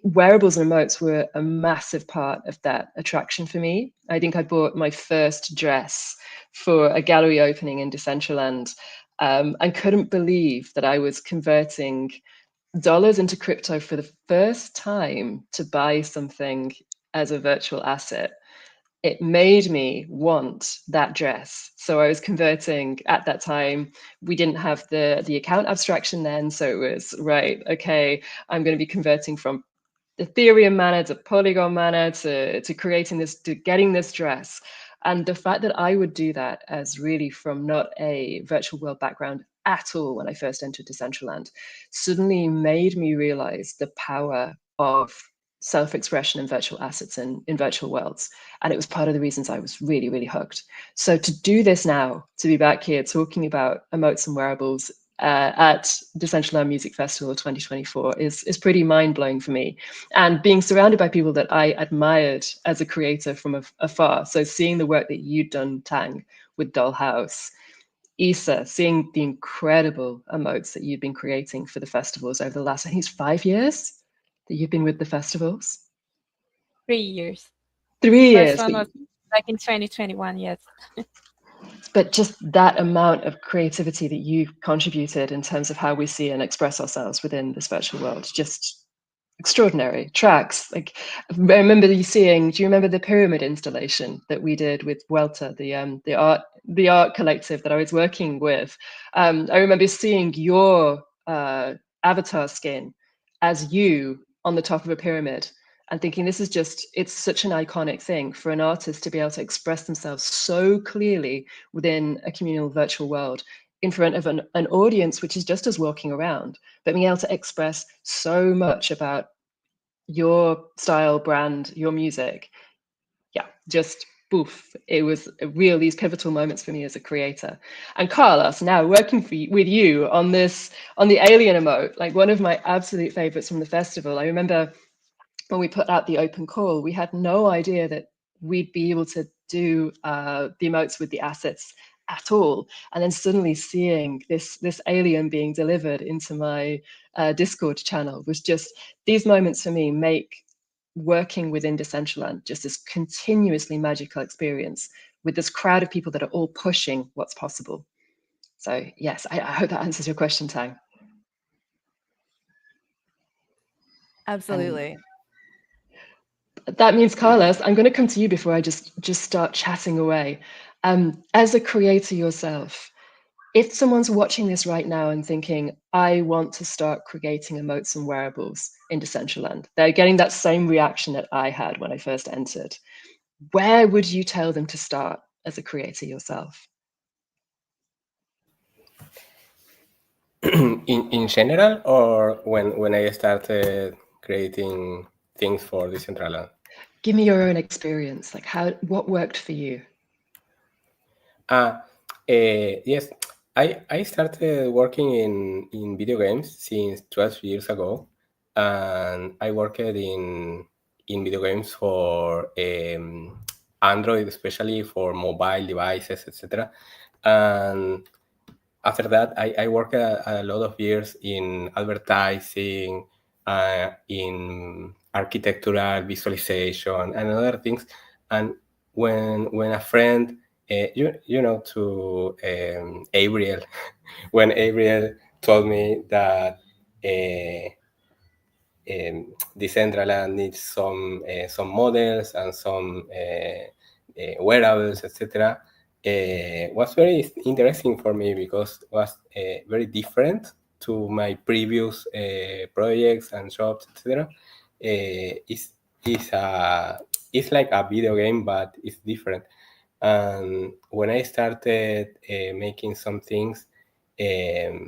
wearables and emotes were a massive part of that attraction for me. I think I bought my first dress for a gallery opening in Decentraland and couldn't believe that I was converting dollars into crypto for the first time to buy something as a virtual asset. It made me want that dress. So I was converting at that time. We didn't have the account abstraction then. So it was, right, okay, I'm going to be converting from Ethereum mana to Polygon mana to creating this, to getting this dress. And the fact that I would do that as really from not a virtual world background at all when I first entered Decentraland suddenly made me realize the power of self-expression and virtual assets in virtual worlds. And it was part of the reasons I was really, really hooked. So to do this now, to be back here talking about emotes and wearables at Decentraland Music Festival 2024 is pretty mind-blowing for me. And being surrounded by people that I admired as a creator from afar. So seeing the work that you'd done, Tang, with Dollhouse, Isa, seeing the incredible emotes that you've been creating for the festivals over the last, I think it's 5 years that you've been with the festivals? 3 years. 3 years. First one was back in 2021, yes. But just that amount of creativity that you contributed in terms of how we see and express ourselves within this virtual world, just extraordinary. Trax, like I remember you seeing, do you remember the pyramid installation that we did with Welter, the art collective that I was working with? I remember seeing your avatar skin as you on the top of a pyramid and thinking this is just, it's such an iconic thing for an artist to be able to express themselves so clearly within a communal virtual world in front of an audience which is just us walking around, but being able to express so much about your style, brand, your music. Yeah, just boof. It was these pivotal moments for me as a creator. And Carlos, now working with you on the alien emote, like one of my absolute favorites from the festival. I remember when we put out the open call, we had no idea that we'd be able to do the emotes with the assets at all. And then suddenly seeing this alien being delivered into my Discord channel was just, these moments for me make working within Decentraland just this continuously magical experience with this crowd of people that are all pushing what's possible. So yes, I hope that answers your question, Tang. Absolutely. That means, Carlos, I'm going to come to you before I just start chatting away. As a creator yourself, if someone's watching this right now and thinking, I want to start creating emotes and wearables in Decentraland, they're getting that same reaction that I had when I first entered. Where would you tell them to start as a creator yourself? In general, or when I started creating things for Decentraland? Give me your own experience. Like what worked for you? Yes, I started working in video games since 12 years ago, and I worked in video games for Android, especially for mobile devices, etc. And after that, I worked a lot of years in advertising, in architectural visualization, and other things. And when a friend, you know, to Gabriel, when Gabriel told me that Decentraland needs some models and some wearables, etc. Was very interesting for me because it was very different to my previous projects and shops, etc. It's like a video game, but it's different. And when I started making some things, I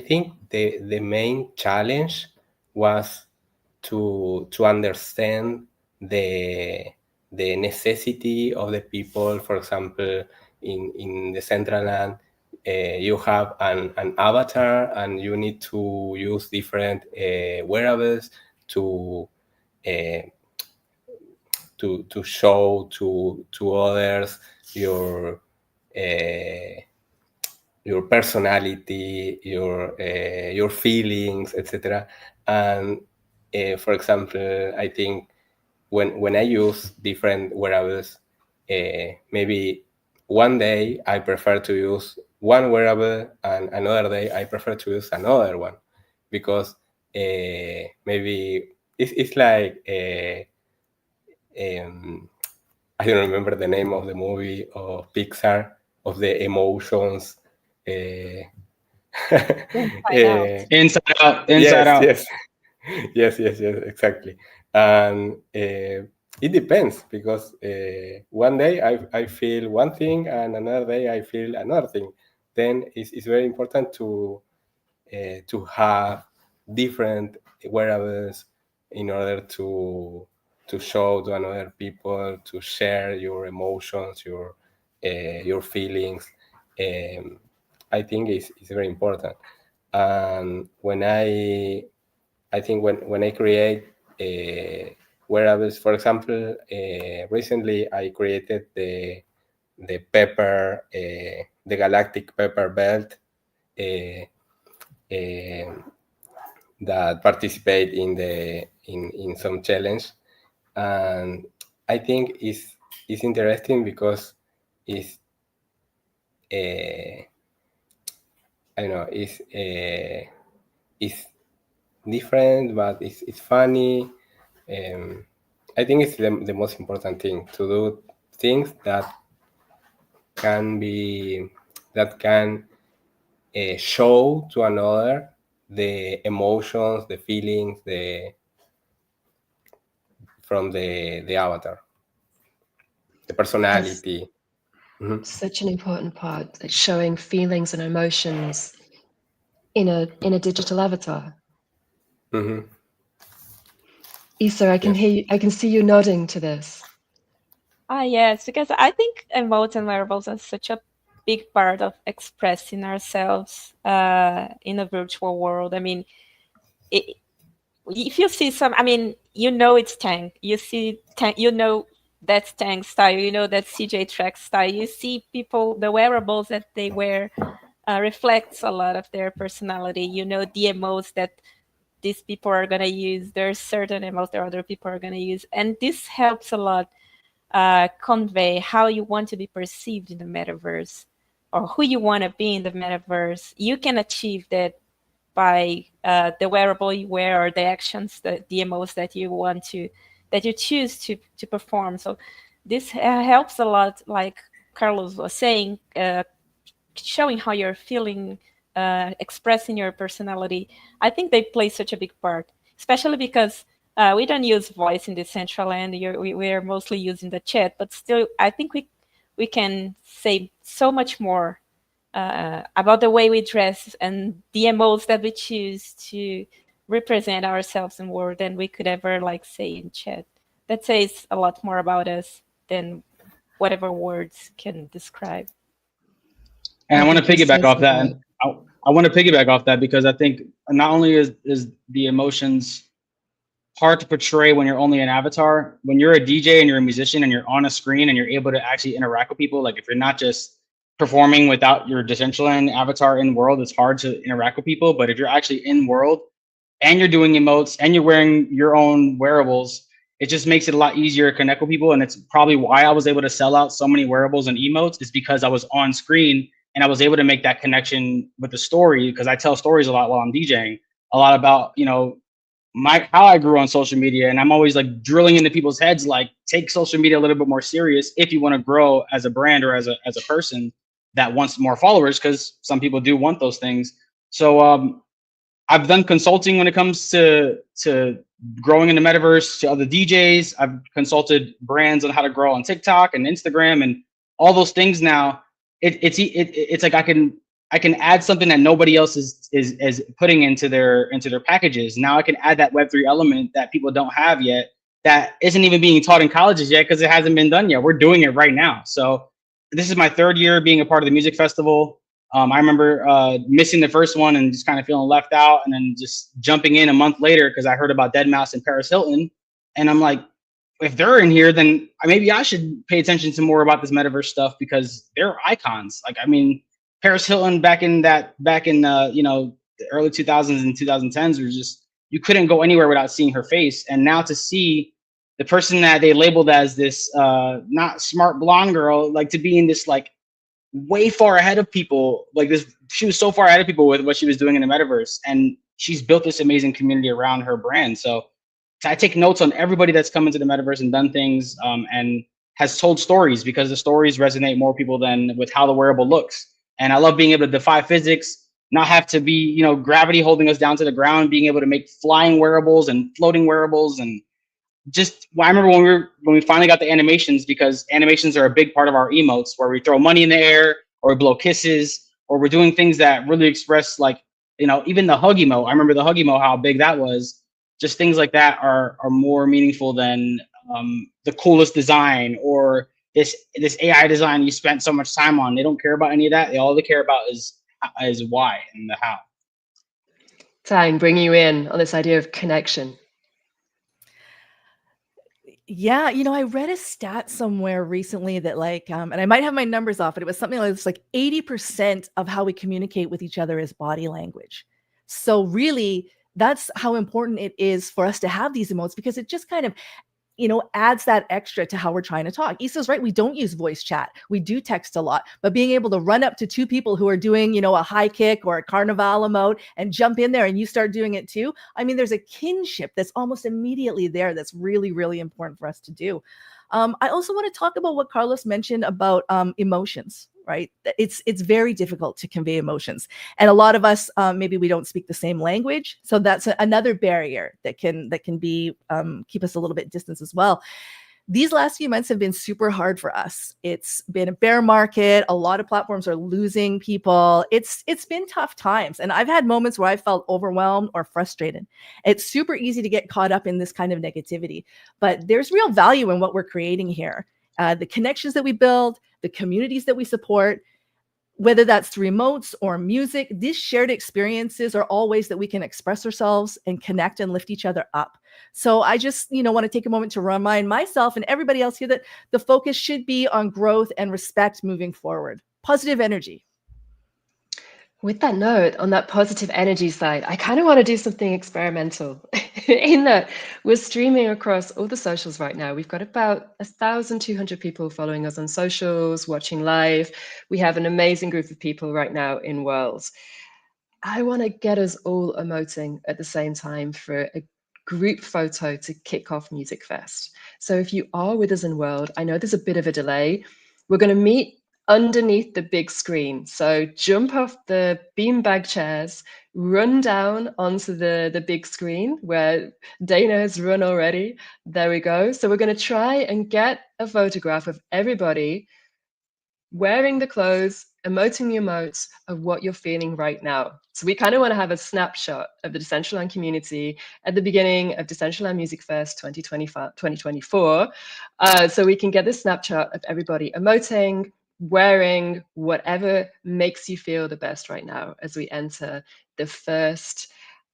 think the main challenge was to understand the necessity of the people. For example, in the Decentraland, you have an avatar, and you need to use different wearables to show to others your personality, your feelings, etc. And for example, I think when I use different wearables, maybe one day I prefer to use one wearable, and another day I prefer to use another one, because maybe it's like I don't remember the name of the movie of Pixar, of the emotions. Inside Out. Yes, exactly. And it depends, because one day I feel one thing, and another day I feel another thing. Then it's very important to have different wearables in order to show to another people, to share your emotions, your feelings. I think it's very important. And when I think when I create wearables, for example, recently I created the pepper, the galactic pepper belt that participate in some challenge, and I think it's interesting because it's I don't know, it's different, but it's funny. I think it's the most important thing, to do things that can show to another the emotions, the feelings, from the avatar, the personality. Such an important part, like showing feelings and emotions in a digital avatar. Isa, I can hear you, I can see you nodding to this. Yes, because I think emotes and wearables are such a big part of expressing ourselves in a virtual world. I mean, if you see some, I mean, you know it's Tang. You see Tang, you know that's Tang style. You know that's CJ Trax style. You see people, the wearables that they wear reflects a lot of their personality. You know the emotes that these people are gonna use. There's certain emotes that other people are gonna use, and this helps a lot convey how you want to be perceived in the metaverse, or who you want to be in the metaverse. You can achieve that by the wearable you wear, or the actions, the emotes that you want to, that you choose to perform. So this helps a lot, like Carlos was saying, showing how you're feeling, expressing your personality. I think they play such a big part, especially because we don't use voice in Decentraland. We are mostly using the chat, but still, I think we can say so much more about the way we dress and the emotes that we choose to represent ourselves in world than we could ever say in chat. That says a lot more about us than whatever words can describe. And I want to piggyback off that. And I want to piggyback off that because I think not only is the emotions hard to portray when you're only an avatar, when you're a DJ and you're a musician and you're on a screen and you're able to actually interact with people, like if you're not just performing without your Decentraland avatar in world, it's hard to interact with people. But if you're actually in world and you're doing emotes and you're wearing your own wearables, it just makes it a lot easier to connect with people. And it's probably why I was able to sell out so many wearables and emotes, is because I was on screen and I was able to make that connection with the story, because I tell stories a lot while I'm DJing, a lot about, you know, how I grew on social media. And I'm always like drilling into people's heads, like, take social media a little bit more serious if you want to grow as a brand or as a person that wants more followers, because some people do want those things. So I've done consulting when it comes to growing in the metaverse to other DJs. I've consulted brands on how to grow on TikTok and Instagram and all those things. Now it's like I can add something that nobody else is putting into their packages. Now I can add that Web3 element that people don't have yet, that isn't even being taught in colleges yet because it hasn't been done yet. We're doing it right now. So this is my third year being a part of the music festival. I remember missing the first one and just kind of feeling left out, and then just jumping in a month later because I heard about Deadmau5 and Paris Hilton. And I'm like, if they're in here, then maybe I should pay attention to more about this metaverse stuff, because they're icons. Like, I mean, Paris Hilton back in you know, the early 2000s and 2010s was just, you couldn't go anywhere without seeing her face. And now to see the person that they labeled as this not smart blonde girl, like, to be in this, like, way far ahead of people, like this, she was so far ahead of people with what she was doing in the metaverse, and she's built this amazing community around her brand. So I take notes on everybody that's come into the metaverse and done things, and has told stories, because the stories resonate more people than with how the wearable looks. And I love being able to defy physics, not have to be, you know, gravity holding us down to the ground, being able to make flying wearables and floating wearables. And just, I remember when we finally got the animations, because animations are a big part of our emotes, where we throw money in the air, or we blow kisses, or we're doing things that really express, like, you know, even the hug emote. I remember the hug emote, how big that was. just things like that are more meaningful than the coolest design or this AI design you spent so much time on. They don't care about any of that. All they care about is why and the how. Tang, bring you in on this idea of connection. Yeah, I read a stat somewhere recently that and I might have my numbers off, but it was something like this, like 80% of how we communicate with each other is body language. So really, that's how important it is for us to have these emotes, because it just kind of, adds that extra to how we're trying to talk. Isa's right. We don't use voice chat. We do text a lot, but being able to run up to two people who are doing, a high kick or a carnival emote and jump in there and you start doing it too. I mean, there's a kinship that's almost immediately there. That's really, really important for us to do. I also want to talk about what Carlos mentioned about emotions, right? It's very difficult to convey emotions. And a lot of us, maybe we don't speak the same language. So that's another barrier that can be, keep us a little bit distant as well. These last few months have been super hard for us. It's been a bear market. A lot of platforms are losing people. It's been tough times. And I've had moments where I felt overwhelmed or frustrated. It's super easy to get caught up in this kind of negativity, but there's real value in what we're creating here. The connections that we build, the communities that we support, whether that's through remotes or music, these shared experiences are all ways that we can express ourselves and connect and lift each other up. So I just, want to take a moment to remind myself and everybody else here that the focus should be on growth and respect moving forward. Positive energy. With that note, on that positive energy side, I kind of want to do something experimental in that we're streaming across all the socials right now. We've got about 1,200 people following us on socials, watching live. We have an amazing group of people right now in Worlds. I want to get us all emoting at the same time for a group photo to kick off Music Fest. So if you are with us in World, I know there's a bit of a delay. We're going to meet underneath the big screen. So jump off the beanbag chairs, run down onto the big screen where Dana has run already. There we go. So we're going to try and get a photograph of everybody wearing the clothes, emoting the emotes of what you're feeling right now. So we kind of want to have a snapshot of the Decentraland community at the beginning of Decentraland Music Fest 2024. So we can get this snapshot of everybody emoting, wearing whatever makes you feel the best right now as we enter the first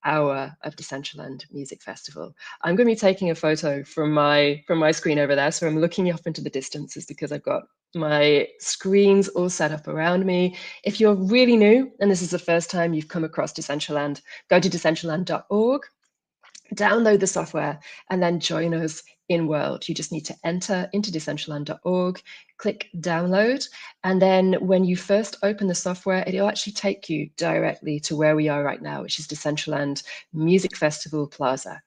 hour of Decentraland Music Festival. I'm going to be taking a photo from my screen over there. So I'm looking off into the distances because I've got my screens all set up around me. If you're really new and this is the first time you've come across Decentraland, go to decentraland.org, download the software, and then join us in World. You just need to enter into decentraland.org, click download, and then when you first open the software, it'll actually take you directly to where we are right now, which is Decentraland Music Festival Plaza.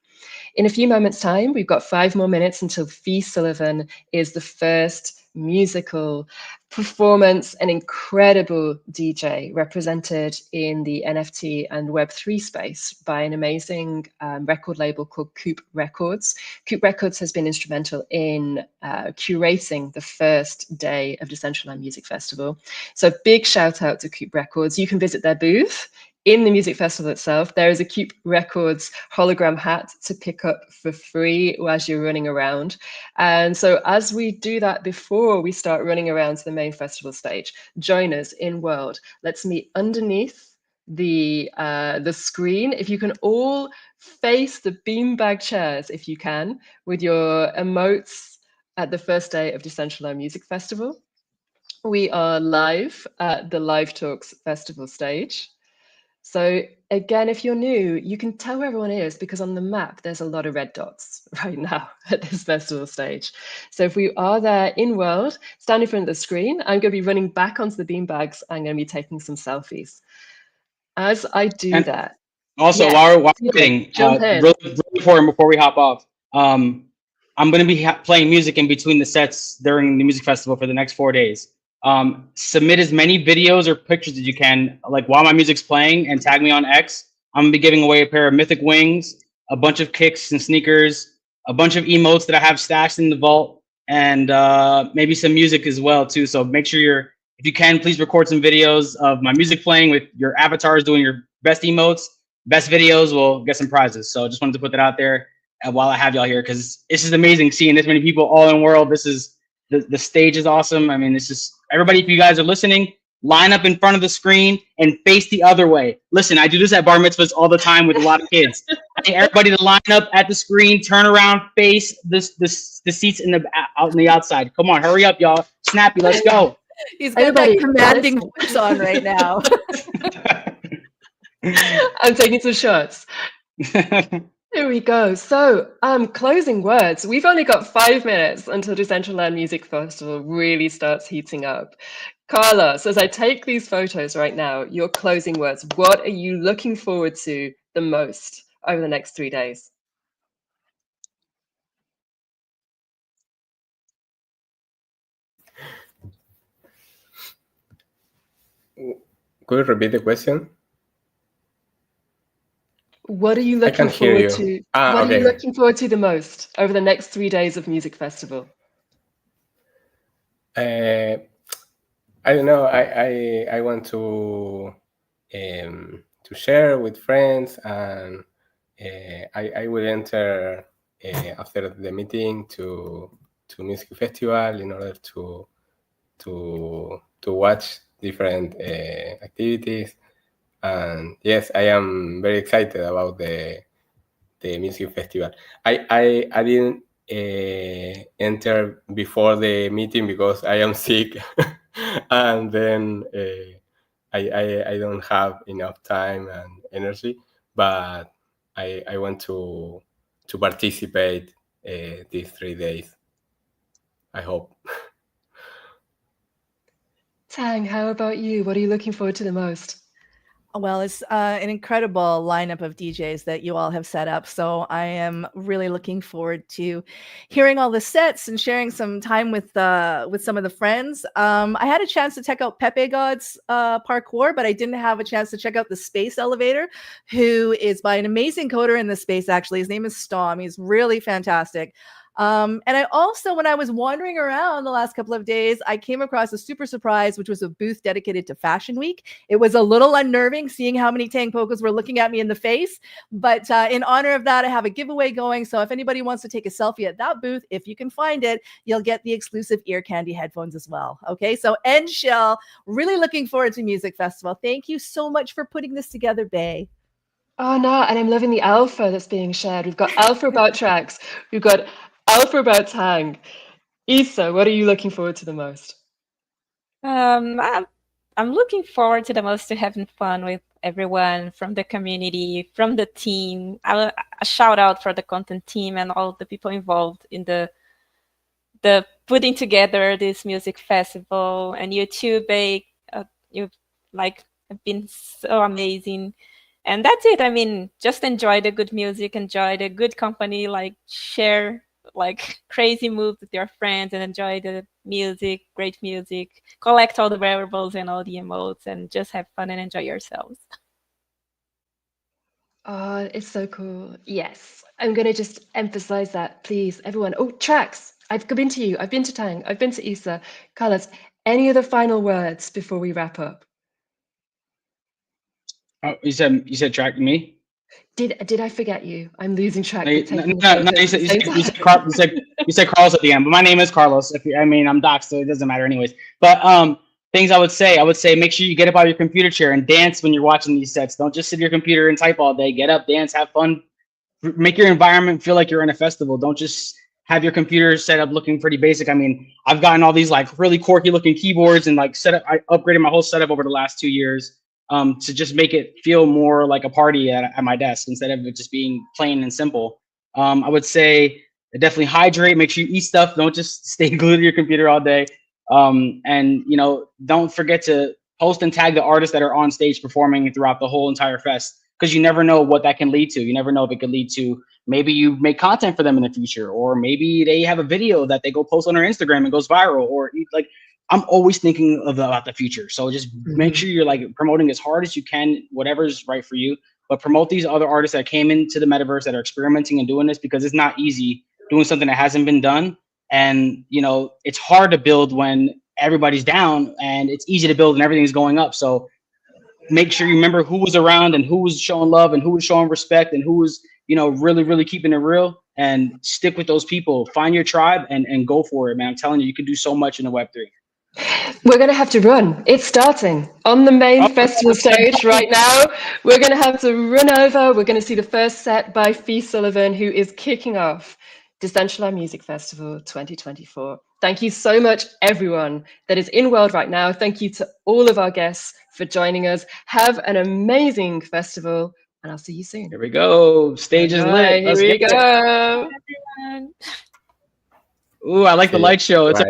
In a few moments' time, we've got 5 more minutes until Fee Sullivan is the first musical performance, an incredible DJ represented in the NFT and Web3 space by an amazing record label called Coop Records. Coop Records has been instrumental in curating the first day of Decentraland Music Festival. So big shout out to Coop Records. You can visit their booth in the music festival itself. There is a Coop Records hologram hat to pick up for free as you're running around. And so as we do that before we start running around to the main festival stage, join us in World. Let's meet underneath the screen. If you can all face the beanbag chairs, if you can, with your emotes at the first day of Decentraland Music Festival. We are live at the Live Talks Festival stage. So again, if you're new, you can tell where everyone is because on the map, there's a lot of red dots right now at this festival stage. So if we are there in World, stand in front of the screen, I'm going to be running back onto the beanbags. I'm going to be taking some selfies. As I do that. Also, yes, while we're waiting, really important before we hop off, I'm going to be playing music in between the sets during the music festival for the next 4 days. Submit as many videos or pictures as you can, like while my music's playing, and tag me on X. I'm gonna be giving away a pair of mythic wings, a bunch of kicks and sneakers, a bunch of emotes that I have stashed in the vault, and maybe some music as well too. So make sure if you can, please record some videos of my music playing with your avatars doing your best emotes, best videos will get some prizes. So just wanted to put that out there while I have y'all here, because it's just amazing seeing this many people all in the world. This is the stage is awesome. I mean, it's just everybody. If you guys are listening, line up in front of the screen and face the other way. Listen, I do this at bar mitzvahs all the time with a lot of kids. I need everybody to line up at the screen, turn around, face the seats out in the outside. Come on, hurry up, y'all. Snappy, let's go. He's got that commanding voice on right now. I'm taking some shots. Here we go. So, closing words. We've only got 5 minutes until Decentraland Music Festival really starts heating up. Carlos, as I take these photos right now, your closing words, what are you looking forward to the most over the next 3 days? Could you repeat the question? What are you looking forward to? What are you looking forward to the most over the next 3 days of Music Festival? I don't know. I want to share with friends, and I will enter after the meeting to music festival in order to watch different activities. And yes, I am very excited about the music festival. I didn't enter before the meeting because I am sick, and then I don't have enough time and energy. But I want to participate these 3 days. I hope. Tang, how about you? What are you looking forward to the most? Well, it's an incredible lineup of DJs that you all have set up. So I am really looking forward to hearing all the sets and sharing some time with some of the friends. I had a chance to check out Pepe God's parkour, but I didn't have a chance to check out the Space Elevator, who is by an amazing coder in the space, actually. His name is Storm. He's really fantastic. And I also, when I was wandering around the last couple of days, I came across a super surprise, which was a booth dedicated to Fashion Week. It was a little unnerving seeing how many Tangpokos were looking at me in the face. But in honor of that, I have a giveaway going. So if anybody wants to take a selfie at that booth, if you can find it, you'll get the exclusive ear candy headphones as well. Okay, so End Shell, really looking forward to Music Festival. Thank you so much for putting this together, Bay. Oh, no, and I'm loving the alpha that's being shared. We've got alpha about Trax. We've got alpha about Tang. Isa, what are you looking forward to the most? I'm looking forward to the most to having fun with everyone from the community, from the team. A shout out for the content team and all the people involved in the putting together this music festival. And you too, Bay, you've been so amazing. And that's it. I mean, just enjoy the good music, enjoy the good company, share crazy moves with your friends and enjoy the music, great music, collect all the wearables and all the emotes and just have fun and enjoy yourselves. Oh, it's so cool. Yes. I'm going to just emphasize that, please, everyone. Oh, Trax, I've been to you. I've been to Tang. I've been to Isa. Carlos, any other final words before we wrap up? Oh, you said Track me? Did I forget you? I'm losing track. No, you said Carlos at the end, but my name is Carlos. I'm doxed, so it doesn't matter anyways. But things I would say, make sure you get up out of your computer chair and dance when you're watching these sets. Don't just sit at your computer and type all day. Get up, dance, have fun. Make your environment feel like you're in a festival. Don't just have your computer set up looking pretty basic. I mean, I've gotten all these really quirky looking keyboards and I upgraded my whole setup over the last 2 years. To just make it feel more like a party at my desk instead of it just being plain and simple. I would say definitely hydrate, make sure you eat stuff. Don't just stay glued to your computer all day. And don't forget to post and tag the artists that are on stage performing throughout the whole entire fest, because you never know what that can lead to. You never know if it could lead to maybe you make content for them in the future, or maybe they have a video that they go post on their Instagram and goes viral, or I'm always thinking about the future. So just make sure you're promoting as hard as you can, whatever's right for you, but promote these other artists that came into the metaverse that are experimenting and doing this, because it's not easy doing something that hasn't been done. And, it's hard to build when everybody's down, and it's easy to build when everything's going up. So make sure you remember who was around and who was showing love and who was showing respect and who was, you know, really keeping it real, and stick with those people. Find your tribe and go for it, man. I'm telling you, you can do so much in the Web3. We're going to have to run. It's starting on the main festival stage right now. We're going to have to run over. We're going to see the first set by Fee Sullivan, who is kicking off Decentraland Music Festival 2024. Thank you so much, everyone that is in world right now. Thank you to all of our guests for joining us. Have an amazing festival, and I'll see you soon. Here we go. Stage is lit. Here we go. Everyone. Ooh, I like the light show. It's